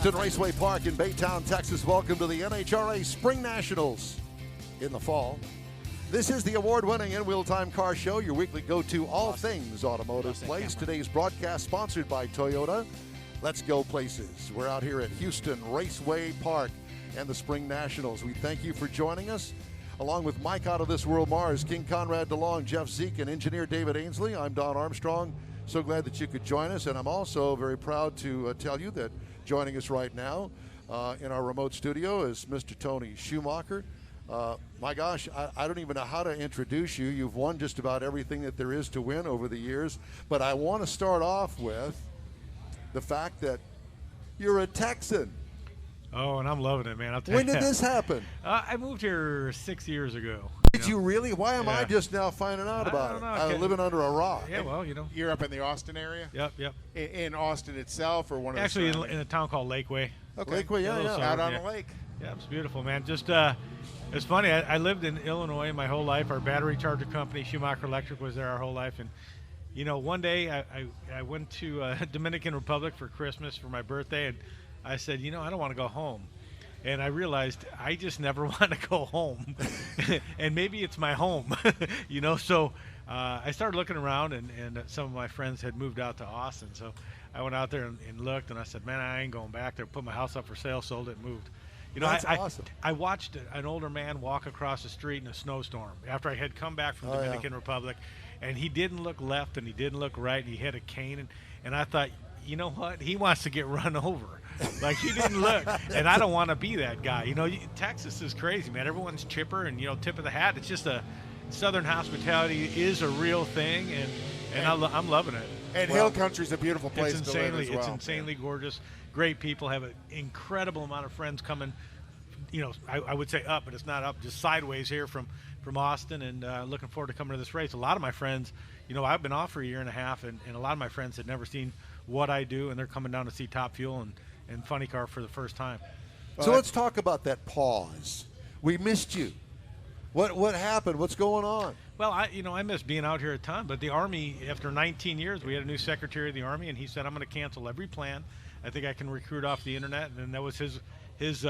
Houston Raceway Park in Baytown, Texas. Welcome to the NHRA Spring Nationals in the fall. This is the award-winning in-wheel time car show, your weekly go-to all things automotive place. Today's broadcast sponsored by Toyota. Let's go places. We're out here at Houston Raceway Park and the Spring Nationals. We thank you for joining us. Along with Mike Out of This World Mars, King Conrad DeLong, Jeff Zeke, and engineer David Ainsley, I'm Don Armstrong. So glad that you could join us, and I'm also very proud to tell you that joining us right now in our remote studio is Mr. Tony Schumacher. My gosh, I don't even know how to introduce you. You've won just about everything that there is to win over the years, but I want to start off with the fact that you're a Texan. Oh, and I'm loving it, man. When did this happen? I moved here 6 years ago. Did you really? Why am I just now finding out about it? I'm living under a rock. Yeah, well, you know. You're up in the Austin area? Yep. In Austin itself, or one of the Actually, in a town called Lakeway. Okay. Lakeway, yeah. Out on the lake. Yeah, it's beautiful, man. Just, it's funny. I lived in Illinois my whole life. Our battery charger company, Schumacher Electric, was there our whole life. And, you know, one day I went to Dominican Republic for Christmas for my birthday, and I said, you know, I don't want to go home. And I realized I just never want to go home. And maybe it's my home, you know. So I started looking around, and some of my friends had moved out to Austin. So I went out there and looked, and I said, man, I ain't going back there. Put my house up for sale, sold it, and moved. You know, That's awesome. I watched an older man walk across the street in a snowstorm after I had come back from Dominican Republic, and he didn't look left and he didn't look right. He had a cane, and I thought, you know what? He wants to get run over. Like, he didn't look, and I don't want to be that guy. You know, Texas is crazy, man. Everyone's chipper and, you know, tip of the hat. It's just Southern hospitality is a real thing, and I'm loving it. And Hill Country's a beautiful place to live as well. It's insanely gorgeous. Great people. Have an incredible amount of friends coming, you know, I would say up, but it's not up, just sideways here from Austin, and looking forward to coming to this race. A lot of my friends, you know, I've been off for a year and a half, and a lot of my friends had never seen what I do, and they're coming down to see Top Fuel and Funny Car for the first time. So let's talk about that pause. We missed you. What happened? What's going on? Well, I miss being out here a ton, but the Army, after 19 years, we had a new Secretary of the Army, and he said, I'm going to cancel every plan. I think I can recruit off the internet, and that was his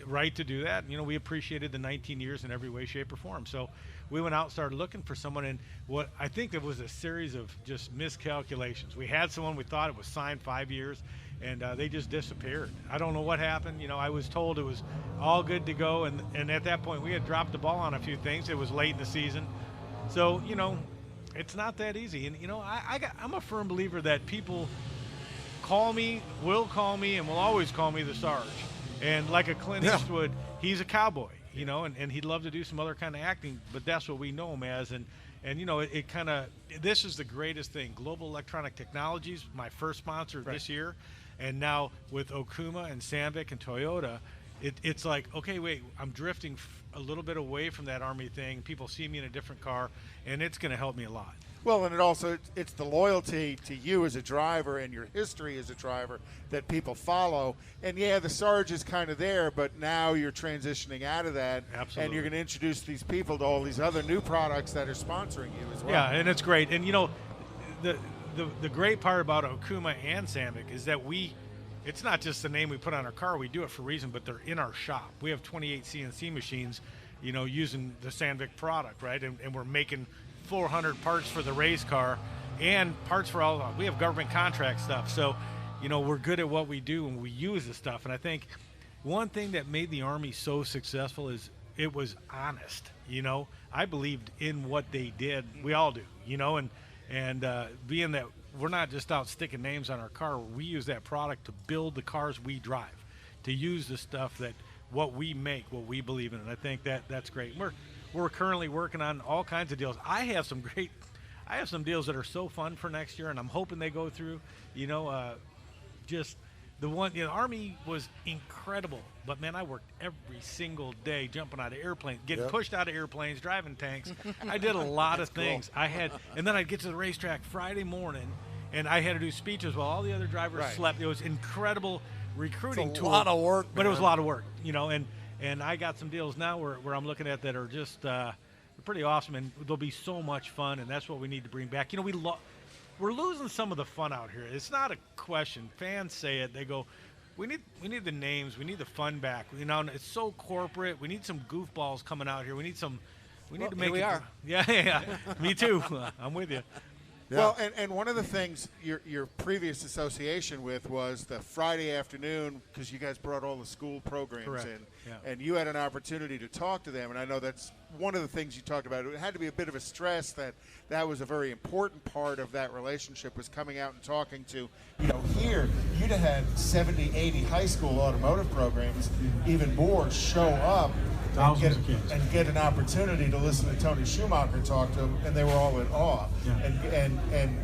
right to do that. And, you know, we appreciated the 19 years in every way, shape, or form. So we went out and started looking for someone, and what I think it was a series of just miscalculations. We had someone, we thought it was signed 5 years, and they just disappeared. I don't know what happened. You know, I was told it was all good to go, and at that point we had dropped the ball on a few things. It was late in the season. So, you know, it's not that easy. And, you know, I'm a firm believer that people will call me, and will always call me the Sarge. And like a Clint Eastwood, he's a cowboy, you know, and he'd love to do some other kind of acting, but that's what we know him as. And you know, it kind of, this is the greatest thing. Global Electronic Technologies, my first sponsor this year, and now with Okuma and Sandvik and Toyota, it's like, okay, wait, I'm drifting a little bit away from that Army thing. People see me in a different car, and it's going to help me a lot. Well, and it's the loyalty to you as a driver and your history as a driver that people follow. And yeah, the Sarge is kind of there, but now you're transitioning out of that. Absolutely. And you're going to introduce these people to all these other new products that are sponsoring you as well. Yeah, and it's great. And you know, the great part about Okuma and Sandvik is that it's not just the name we put on our car. We do it for a reason, but they're in our shop. We have 28 CNC machines, you know, using the Sandvik product, right? And we're making 400 parts for the race car and parts for we have government contract stuff. So, you know, we're good at what we do and we use the stuff. And I think one thing that made the Army so successful is it was honest. You know, I believed in what they did. We all do, you know, and being that we're not just out sticking names on our car, we use that product to build the cars we drive, to use the stuff that what we make, what we believe in. And I think that's great. We're currently working on all kinds of deals. I have some deals that are so fun for next year, and I'm hoping they go through. You know, just the one, you know, Army was incredible, but man, I worked every single day jumping out of airplanes, getting pushed out of airplanes, driving tanks. I did a lot of things. Cool. And then I'd get to the racetrack Friday morning, and I had to do speeches while all the other drivers slept. It was incredible recruiting tool. A lot of work, but it was a lot of work, you know, and I got some deals now where I'm looking at that are just pretty awesome, and they'll be so much fun, and that's what we need to bring back. You know, we're losing some of the fun out here. It's not a question. Fans say it. They go, We need the names. We need the fun back. You know, it's so corporate. We need some goofballs coming out here. We need to make here we it. are. Yeah. Me too. I'm with you. Yeah. Well, and one of the things your previous association with was the Friday afternoon, because you guys brought all the school programs Correct. in, Yeah. and you had an opportunity to talk to them. And I know that's one of the things you talked about. It had to be a bit of a stress that was a very important part of that relationship, was coming out and talking to, here you'd have had 70, 80 high school automotive programs, even more, show up Thousands of kids. and get an opportunity to listen to Tony Schumacher talk to them, and they were all in awe. Yeah. And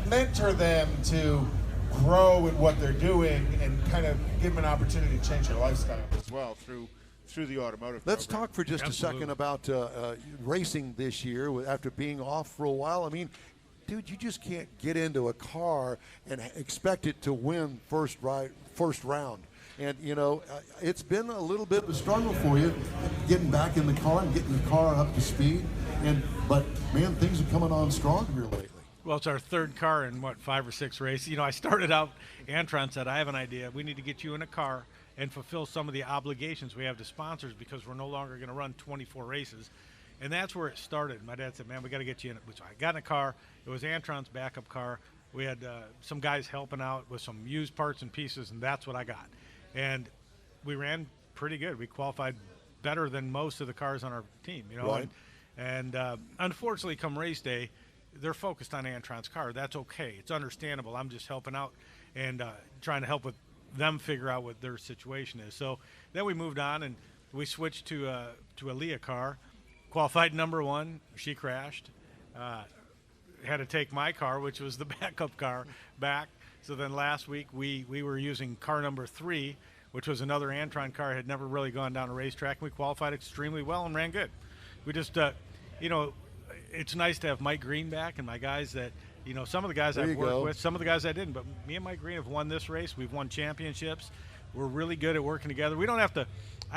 mentor them to grow in what they're doing, and kind of give them an opportunity to change their lifestyle as well through the automotive Let's program. talk for just Absolutely. a second about racing this year after being off for a while. I mean, dude, you just can't get into a car and expect it to win first round. And, it's been a little bit of a struggle for you getting back in the car and getting the car up to speed. But, man, things are coming on strong here lately. Well, it's our third car in, 5 or 6 races. I started out, Antron said, I have an idea. We need to get you in a car and fulfill some of the obligations we have to sponsors, because we're no longer going to run 24 races. And that's where it started. My dad said, man, we got to get you in it. So I got in a car. It was Antron's backup car. We had some guys helping out with some used parts and pieces, and that's what I got. And we ran pretty good. We qualified better than most of the cars on our team, Right. And unfortunately, come race day, they're focused on Antron's car. That's okay. It's understandable. I'm just helping out and trying to help with them figure out what their situation is. So then we moved on, and we switched to a Leah car. Qualified number 1. She crashed. Had to take my car, which was the backup car, back. So then last week we were using car number 3, which was another Antron car. Had never really gone down a racetrack. And we qualified extremely well and ran good. We just, it's nice to have Mike Green back and my guys that, some of the guys I've worked with, some of the guys I didn't. But me and Mike Green have won this race. We've won championships. We're really good at working together. I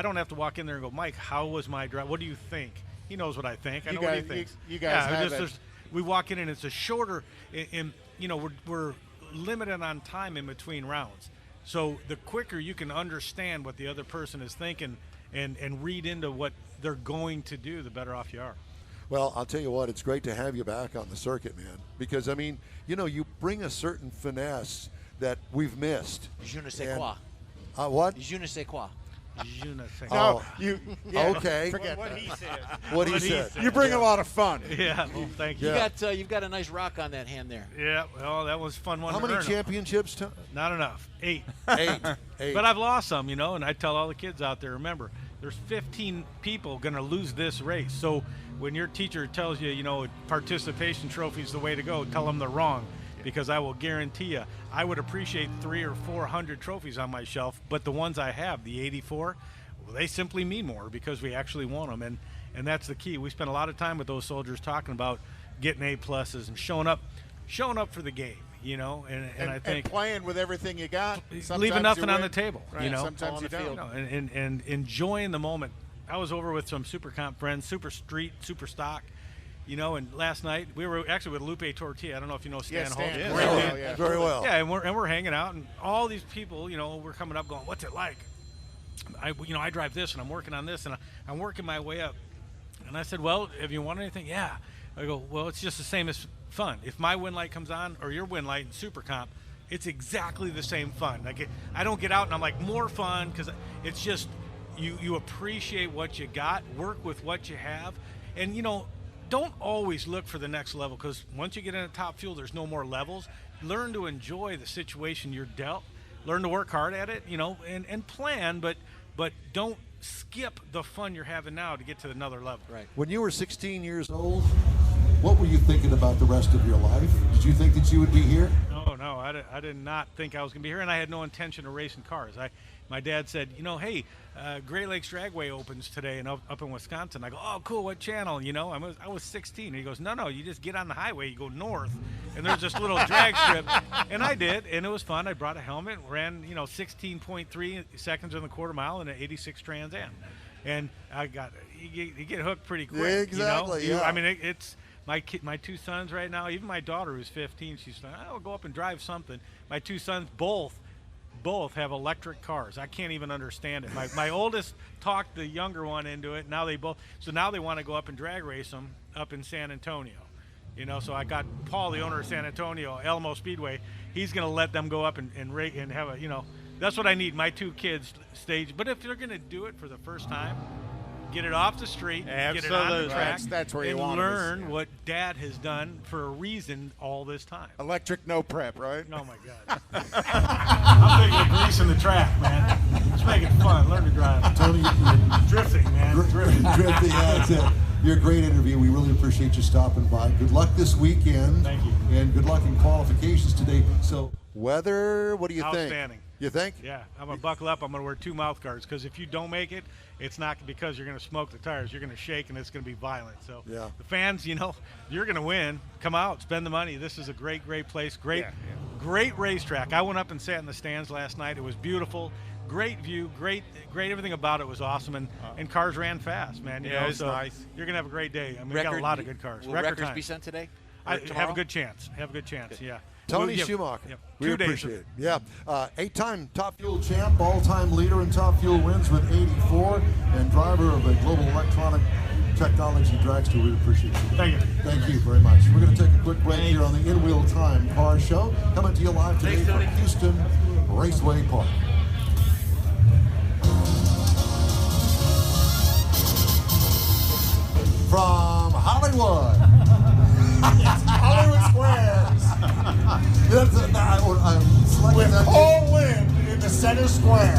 don't have to walk in there and go, Mike, how was my drive? What do you think? He knows what I think. I know what he thinks. You guys have it. We walk in and it's a shorter, we're limited on time in between rounds. So the quicker you can understand what the other person is thinking and read into what they're going to do, the better off you are. Well, I'll tell you what, it's great to have you back on the circuit, man. Because, I mean, you bring a certain finesse that we've missed. Je ne sais quoi. What? Je ne sais quoi. Je ne sais. No, Oh. Okay. Forget What that. he said. What he What he said. said. You bring a lot of fun. Yeah, well, thank you. Yeah. You've got a nice rock on that hand there. Yeah, well, that was a fun one. How to many earn. championships? Not enough. 8. 8. But I've lost some, and I tell all the kids out there, remember, there's 15 people going to lose this race. So when your teacher tells you, participation trophy is the way to go, tell them they're wrong, because I will guarantee you, I would appreciate 300 or 400 trophies on my shelf, but the ones I have, the 84, well, they simply mean more because we actually won them, and that's the key. We spent a lot of time with those soldiers talking about getting A pluses and showing up for the game. And I think and playing with everything you got, sometimes leaving nothing you on win. the table. Right, sometimes you don't. And enjoying the moment. I was over with some super comp friends, super street, super stock. And last night we were actually with Lupe Tortilla. I don't know if you know Stan Yeah, Holt. Stan. Great Very man. well, yeah. Very well. Yeah, and we're hanging out, and all these people, we're coming up going, what's it like? I drive this, and I'm working on this, and I'm working my way up. And I said, well, have you won anything? Yeah. I go, well, it's just the same as fun. If my win light comes on or your win light in Super Comp, it's exactly the same fun. Like I don't get out and I'm like, more fun, because it's just you appreciate what you got, work with what you have, and don't always look for the next level, because once you get in a top fuel, there's no more levels. Learn to enjoy the situation you're dealt. Learn to work hard at it, and plan, but don't skip the fun you're having now to get to another level. Right. When you were 16 years old, what were you thinking about the rest of your life? Did you think that you would be here? No, I did not think I was going to be here, and I had no intention of racing cars. My dad said, hey, Great Lakes Dragway opens today and up in Wisconsin. I go, oh, cool, what channel? I was 16. And he goes, no, you just get on the highway, you go north, and there's this little drag strip. And I did, and it was fun. I brought a helmet, ran, 16.3 seconds in the quarter mile in an 86 Trans Am. And you get hooked pretty quick. Yeah, exactly, yeah. I mean, it's my 2 sons right now, even my daughter who's 15, she's like, I'll go up and drive something. My 2 sons both both have electric cars. I can't even understand it. My oldest talked the younger one into it. Now they want to go up and drag race them up in San Antonio. So I got Paul, the owner of San Antonio, Elmo Speedway. He's going to let them go up and have a, that's what I need. My 2 kids stage. But if they're going to do it for the first time, get it off the street, get it on the track, that's where you and want learn what Dad has done for a reason all this time. Electric, no prep, right? Oh, my God. I'm thinking of greasing the track, man. Let's make it fun. Learn to drive. Tony, Drifting, man. Drifting. yeah, that's it. You're a great interview. We really appreciate you stopping by. Good luck this weekend. Thank you. And good luck in qualifications today. So, weather, what do you think? Outstanding. You think? Yeah, I'm going to buckle up. I'm going to wear 2 mouth guards because if you don't make it, it's not because you're going to smoke the tires. You're going to shake and it's going to be violent. So yeah. The fans, you're going to win. Come out, spend the money. This is a great, great place. Great racetrack. I went up and sat in the stands last night. It was beautiful. Great view, great everything about it was awesome, and cars ran fast, man. It's so nice. You're gonna have a great day. I mean, we got a lot of good cars. Will Record records time. be sent today? I tomorrow? have a good chance. Yeah. Tony We'll Schumacher. Yep. We 2 days. appreciate it. Yeah. 8-time Top Fuel champ, all-time leader in Top Fuel wins with 84, and driver of the Global Electronic Technology Dragster. We appreciate you. Thank you. Thank you very much. We're going to take a quick break here on the In Wheel Time Car Show. Coming to you live today from Houston Raceway Park. From Hollywood. Hollywood Squares with Paul Lynn in the center square.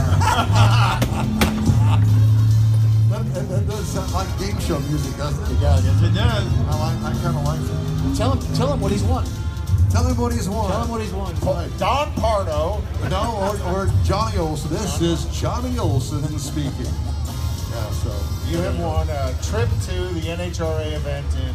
That does sound like game show music, doesn't it? Yeah, yes it does. I kind of like it. Tell him what he's won. Tell him what he's won. Tell him what he's won. Right. Don Pardo. No, or Johnny Olson. This is Johnny Olson speaking. Yeah, so You have won a trip to the NHRA event in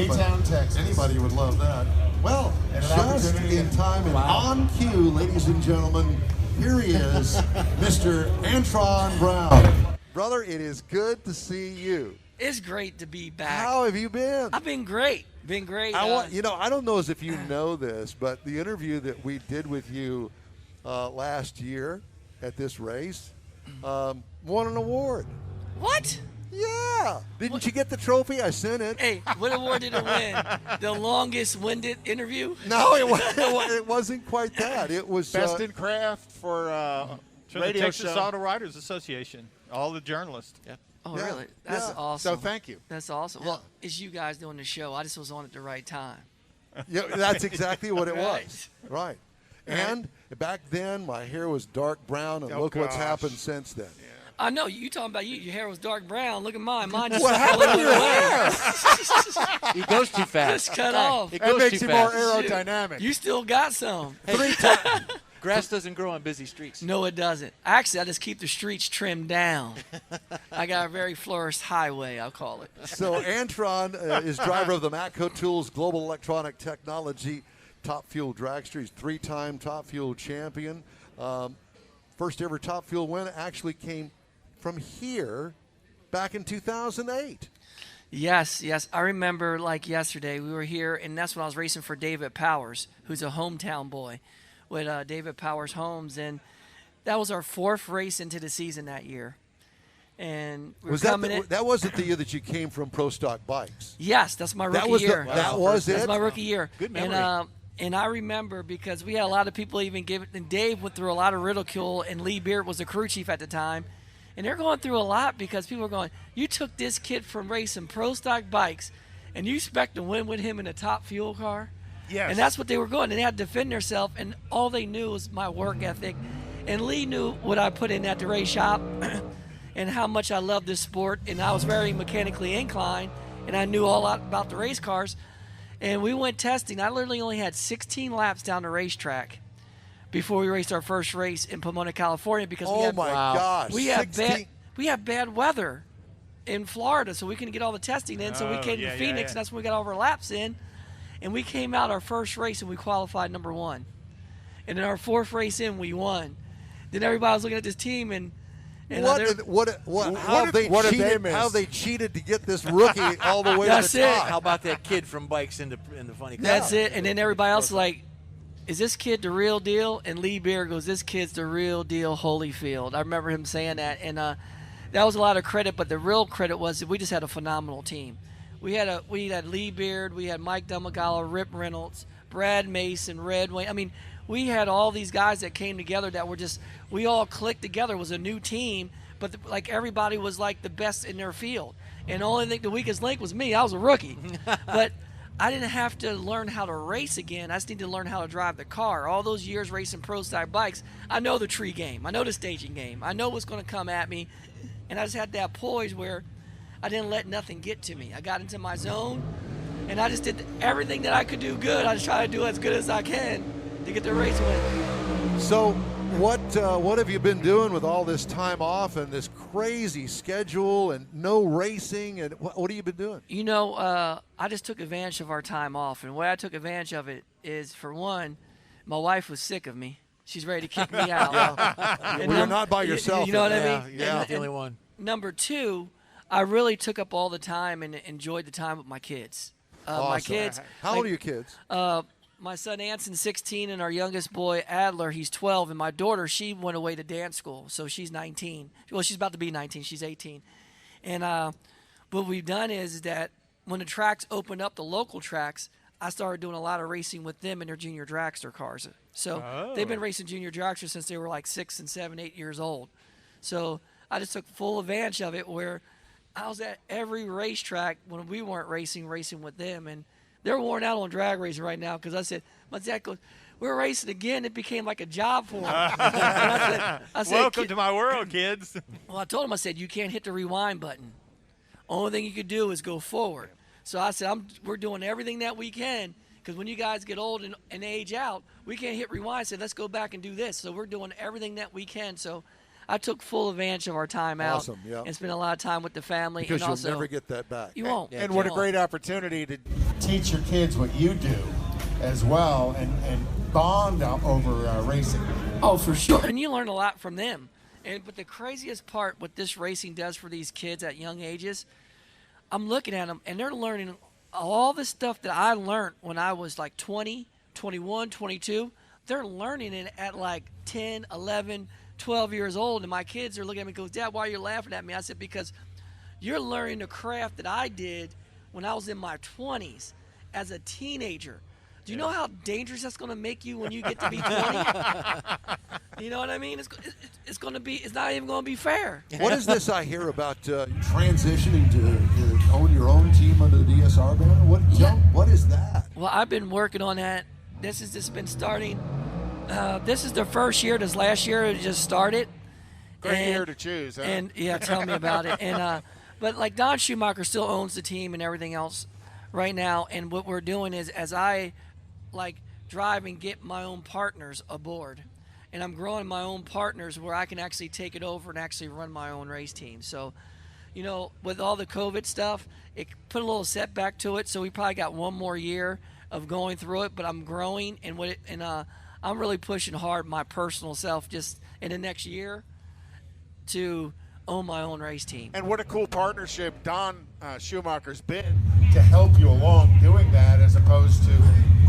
Baytown, Texas. Anybody would love that. Well, And an just opportunity. in time and on cue, ladies and gentlemen, here he is, Mr. Antron Brown. Brother, it is good to see you. It's great to be back. How have you been? I've been great. Been great. I don't know as if you know this, but the interview that we did with you last year at this race won an award. What? Yeah. Didn't you get the trophy? I sent it. Hey, what award did it win? The longest winded interview? No, it wasn't quite that. It was Best in craft for For the radio Texas show. Auto Writers Association, all the journalists. Yeah. Oh, Yeah. really? That's Yeah. awesome. So thank you. That's awesome. Well, it's you guys doing the show. I just was on at the right time. Yeah, that's exactly what it Right. was. Right. And back then, my hair was dark brown, and Oh, look what's gosh. happened since then. I know. You talking about you. Your hair was dark brown. Look at mine. Mine just What happened to your hair? He goes too fast. Just cut off. It That goes makes too you more fast. aerodynamic. You still got some. Grass doesn't grow on busy streets. No, it doesn't. Actually, I just keep the streets trimmed down. I got a very flourished highway, I'll call it. So Antron is driver of the Matco Tools Global Electronic Technology Top Fuel Dragster. He's 3-time Top Fuel champion. First ever Top Fuel win actually came from here back in 2008. Yes. I remember like yesterday we were here, and that's when I was racing for David Powers, who's a hometown boy with David Powers Homes, and that was our 4th race into the season that year. And we were Was that coming in. that wasn't the year that you came from Pro Stock Bikes? Yes, that's my rookie That was year. that was That's it. my rookie year. Good memory. And I remember because we had a lot of people even give it, and Dave went through a lot of ridicule, and Lee Beard was the crew chief at the time. And they're going through a lot because people are going, you took this kid from racing pro stock bikes, and you expect to win with him in a top fuel car? Yes. And that's what they were going. And they had to defend themselves, and all they knew was my work ethic. And Lee knew what I put in at the race shop and how much I loved this sport. And I was very mechanically inclined, and I knew all about the race cars. And we went testing. I literally only had 16 laps down the racetrack before we raced our first race in Pomona, California, because Oh my gosh! we had 16 bad weather in Florida, so we couldn't get all the testing in. So we Oh, came yeah, to yeah, Phoenix, yeah. and that's when we got all of our laps in. And we came out our first race, and we qualified number 1. And in our 4th race in, we won. Then everybody was looking at this team, and How they cheated to get this rookie all the way That's to the it. top. How about that kid from bikes in the funny car? that's it. And then everybody else was like, is this kid the real deal? And Lee Beard goes, this kid's the real deal, Holyfield. I remember him saying that, and that was a lot of credit, but the real credit was that we just had a phenomenal team. We had Lee Beard, we had Mike Dumagala, Rip Reynolds, Brad Mason, Red Wayne. I mean, we had all these guys that came together that were just, we all clicked together. It was a new team, but like everybody was like the best in their field. And the only thing, the weakest link was me. I was a rookie. But I didn't have to learn how to race again. I just needed to learn how to drive the car. All those years racing pro-style bikes, I know the tree game. I know the staging game. I know what's going to come at me. And I just had that poise where I didn't let nothing get to me. I got into my zone, and I just did everything that I could do good. I just try to do as good as I can to get the race win. So what have you been doing with all this time off and this crazy schedule and no racing? And what have you been doing? You know, I just took advantage of our time off. And the way I took advantage of it is, for one, my wife was sick of me. She's ready to kick me out. Well, you're not by yourself. You know what I mean? Yeah, not the only one. Number two, I really took up all the time and enjoyed the time with my kids. Awesome. My kids. How old are your kids? My son Anson's 16, and our youngest boy Adler, he's 12, and my daughter, she went away to dance school, so she's 19. Well, she's about to be 19. She's 18. And what we've done is that when the tracks opened up, the local tracks, I started doing a lot of racing with them in their junior dragster cars. So they've been racing junior dragster since they were like 6 and 7, 8 years old. So I just took full advantage of it, where I was at every racetrack when we weren't racing with them. And they're worn out on drag racing right now, because I said, my dad goes, we're racing again. It became like a job for them. I said, welcome to my world, kids. Well, I told him, I said, you can't hit the rewind button. Only thing you could do is go forward. So I said, we're doing everything that we can, because when you guys get old and age out, we can't hit rewind. I said, let's go back and do this. So we're doing everything that we can. So I took full advantage of our time out. Awesome, yeah. And spent a lot of time with the family. Because and also, you'll never get that back. You won't. And what a great opportunity to teach your kids what you do as well, and bond over racing. Oh, for sure. And you learn a lot from them. But the craziest part, what this racing does for these kids at young ages, I'm looking at them, and they're learning all the stuff that I learned when I was like 20, 21, 22. They're learning it at like 10, 11, 12 years old. And my kids are looking at me and goes, Dad, why are you laughing at me? I said, because you're learning the craft that I did when I was in my 20s as a teenager. Do you know how dangerous that's going to make you when you get to be 20? You know what I mean? It's going to be. It's not even going to be fair. What is this I hear about transitioning to own your own team under the DSR banner? What is that? Well, I've been working on that. This has just been starting. This is the first year. This last year it just started. Great year to choose, huh? And yeah, tell me about it. And but like Don Schumacher still owns the team and everything else right now. And what we're doing is, as I like drive and get my own partners aboard, and I'm growing my own partners where I can actually take it over and actually run my own race team. So, you know, with all the COVID stuff, it put a little setback to it. So we probably got one more year of going through it, but I'm growing, and I'm really pushing hard my personal self just in the next year to own my own race team. And what a cool partnership Don Schumacher's been to help you along doing that, as opposed to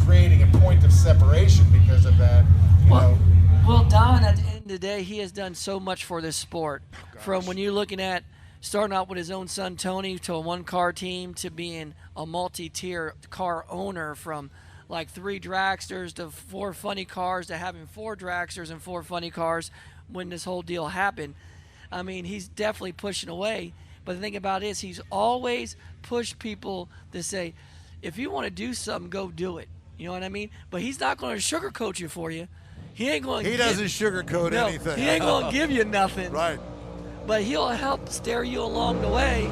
creating a point of separation because of that. Well, Don, at the end of the day, he has done so much for this sport. From when you're looking at starting out with his own son Tony to a one-car team, to being a multi-tier car owner, from like 3 dragsters to 4 funny cars to having 4 dragsters and 4 funny cars when this whole deal happened. I mean, he's definitely pushing away. But the thing about it is, he's always pushed people to say, if you want to do something, go do it. You know what I mean? But he's not going to sugarcoat you for you. He ain't going. He doesn't sugarcoat anything. He ain't going to give you nothing. Right. But he'll help steer you along the way,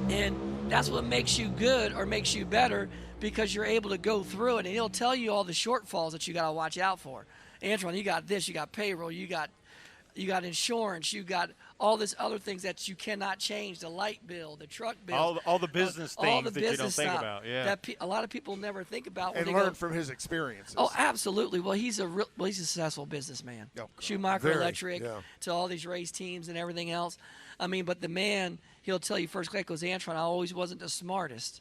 and that's what makes you good or makes you better, because you're able to go through it, and he'll tell you all the shortfalls that you got to watch out for. Antron, you got this, you got payroll, you got insurance, you got all this other things that you cannot change, the light bill, the truck bill. All the business things that you don't think stuff about, yeah. That a lot of people never think about. And learn from his experiences. Oh, absolutely. Well, he's a successful businessman. Schumacher Electric, to all these race teams and everything else. I mean, but the man, he'll tell you first class, goes, Antron, I always wasn't the smartest,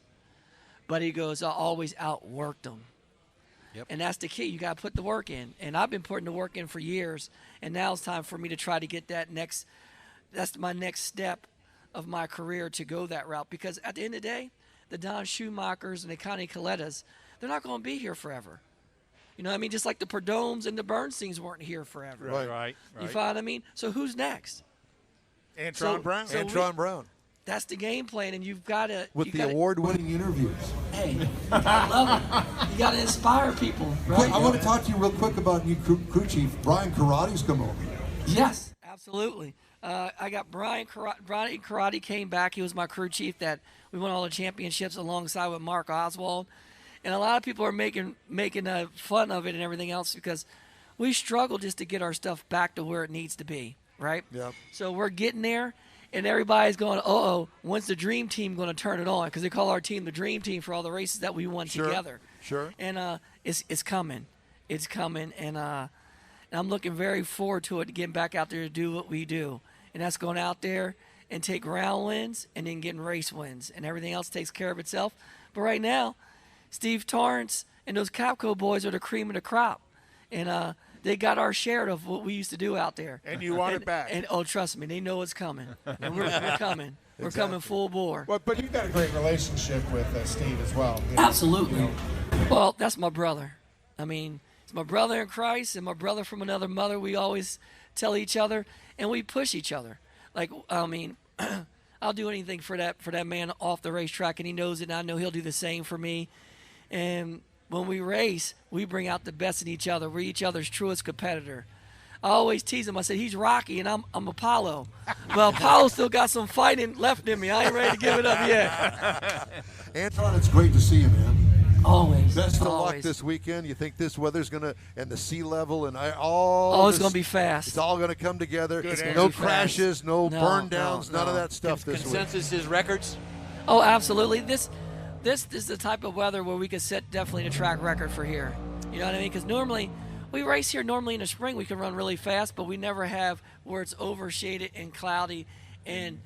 but he goes, I always outworked him. Yep. And that's the key. You got to put the work in. And I've been putting the work in for years, and now it's time for me to try to get that next – that's my next step of my career to go that route. Because at the end of the day, the Don Schumachers and the Connie Colettas, they're not going to be here forever. You know what I mean? Just like the Perdomes and the Bernsteins weren't here forever. Right. You follow what I mean? So who's next? Antron Brown. Antron Brown. That's the game plan, and you've got to – With the award-winning interviews. Hey, I love it. You got to inspire people, right? I want to talk to you real quick about new crew chief. Brian Karate's come over. Yes, absolutely. I got Brian Karate came back. He was my crew chief that we won all the championships alongside with Mark Oswald. And a lot of people are making fun of it and everything else because we struggle just to get our stuff back to where it needs to be, right? Yeah. So we're getting there. And everybody's going, when's the dream team going to turn it on? Because they call our team the dream team for all the races that we won together. Sure. And it's coming. It's coming. And I'm looking very forward to it, getting back out there to do what we do. And that's going out there and take round wins and then getting race wins. And everything else takes care of itself. But right now, Steve Torrance and those Capco boys are the cream of the crop. And they got our share of what we used to do out there. And you want it back. And trust me, they know it's coming. And we're coming. We're coming full bore. Well, but you've got a great relationship with Steve as well. Absolutely. Well, that's my brother. I mean, it's my brother in Christ and my brother from another mother. We always tell each other, and we push each other. Like, I mean, I'll do anything for that man off the racetrack, and he knows it, and I know he'll do the same for me. And when we race, we bring out the best in each other. We're each other's truest competitor. I always tease him. I said, he's Rocky, and I'm Apollo. Well, Apollo still got some fighting left in me. I ain't ready to give it up yet. Antron, it's great to see you, man. Always. Best of always. luck this weekend. You think this weather's going to, and the sea level, and all it's going to be fast. It's all going to come together. No crashes, no burn downs, none of that stuff this week. Consensus is records? Oh, absolutely. This is the type of weather where we could set definitely a track record for here. You know what I mean? Because normally, we race here normally in the spring. We can run really fast, but we never have where it's overshaded and cloudy, and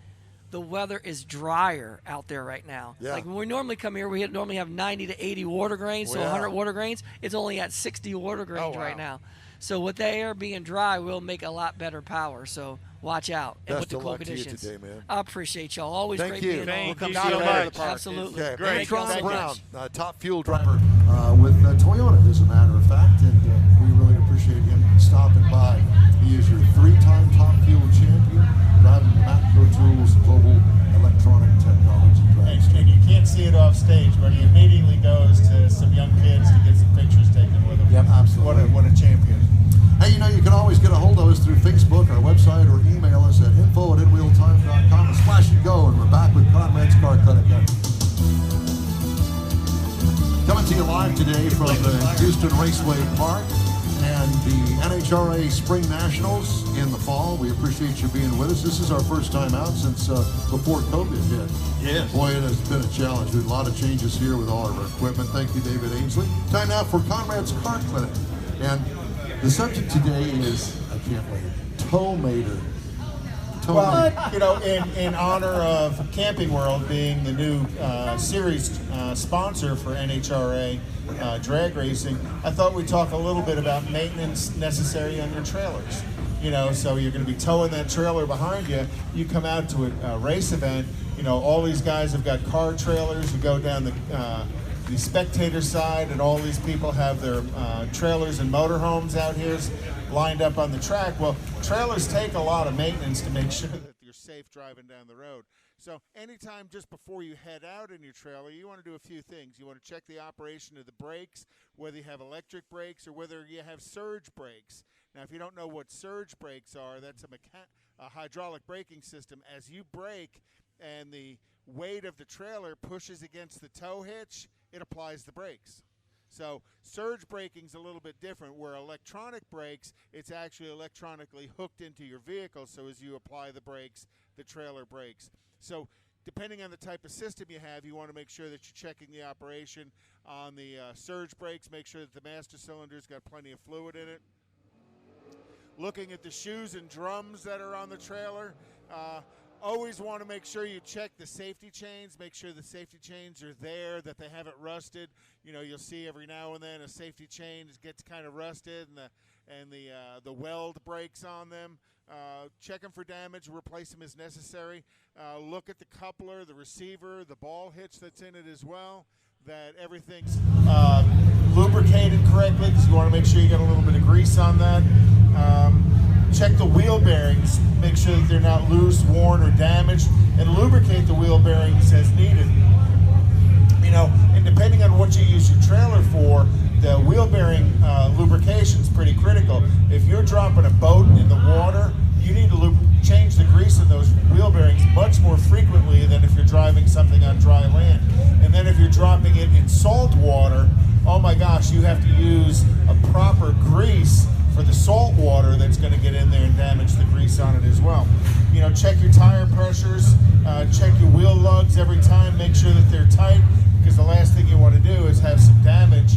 the weather is drier out there right now. Yeah. Like when we normally come here, we normally have 90 to 80 water grains, so 100 water grains. It's only at 60 water grains right now. So with the air being dry, we'll make a lot better power. So watch out. And with Best the of cool luck to you conditions. today, man. I appreciate y'all. Always Thank great you. being on. Thank We'll you come so see much. you. Absolutely. Okay. Thank you all Antron so Brown, much. top fuel driver with Toyota, as a matter of fact, and we really appreciate him stopping by. He is your 3-time top fuel champion, driving the Matco Tools Global Electronic Technology Drive. And you can't see it off stage, but he immediately goes to some young kids to get some pictures taken with him. Yep, absolutely. What a champion. Hey, you can always get a hold of us through Facebook, our website, or email us at info@inwheeltime.com. Splash and go, and we're back with Conrad's Car Clinic. Coming to you live today from the Houston Raceway Park and the NHRA Spring Nationals in the fall. We appreciate you being with us. This is our first time out since before COVID hit. Yes. Boy, it has been a challenge. We've had a lot of changes here with all of our equipment. Thank you, David Ainsley. Time now for Conrad's Car Clinic. And the subject today is, I can't wait, Tow Mater. Well, in honor of Camping World being the new series sponsor for NHRA drag racing, I thought we'd talk a little bit about maintenance necessary on your trailers. So you're going to be towing that trailer behind you. You come out to a race event. All these guys have got car trailers. You go down the spectator side, and all these people have their trailers and motorhomes out here lined up on the track. Well, trailers take a lot of maintenance to make sure that you're safe driving down the road. So anytime just before you head out in your trailer, you want to do a few things. You want to check the operation of the brakes, whether you have electric brakes or whether you have surge brakes. Now, if you don't know what surge brakes are, that's a hydraulic braking system. As you brake and the weight of the trailer pushes against the tow hitch, it applies the brakes. So surge braking's a little bit different. Where electronic brakes, it's actually electronically hooked into your vehicle, so as you apply the brakes, the trailer brakes. So depending on the type of system you have, you want to make sure that you're checking the operation on the surge brakes, make sure that the master cylinder's got plenty of fluid in it. Looking at the shoes and drums that are on the trailer, Always want to make sure you check the safety chains, make sure the safety chains are there, that they haven't rusted. You know, you'll see every now and then a safety chain gets kind of rusted and the weld breaks on them. Check them for damage, replace them as necessary. Look at the coupler, the receiver, the ball hitch that's in it as well, that everything's lubricated correctly, because you want to make sure you got a little bit of grease on that. Check the wheel bearings, make sure that they're not loose, worn, or damaged, and lubricate the wheel bearings as needed. You know, and depending on what you use your trailer for, the wheel bearing lubrication is pretty critical. If you're dropping a boat in the water, you need to change the grease in those wheel bearings much more frequently than if you're driving something on dry land. And then if you're dropping it in salt water, oh my gosh, you have to use a proper grease for the salt water that's going to get in there and damage the grease on it as well. You know, check your tire pressures, check your wheel lugs every time, make sure that they're tight, because the last thing you want to do is have some damage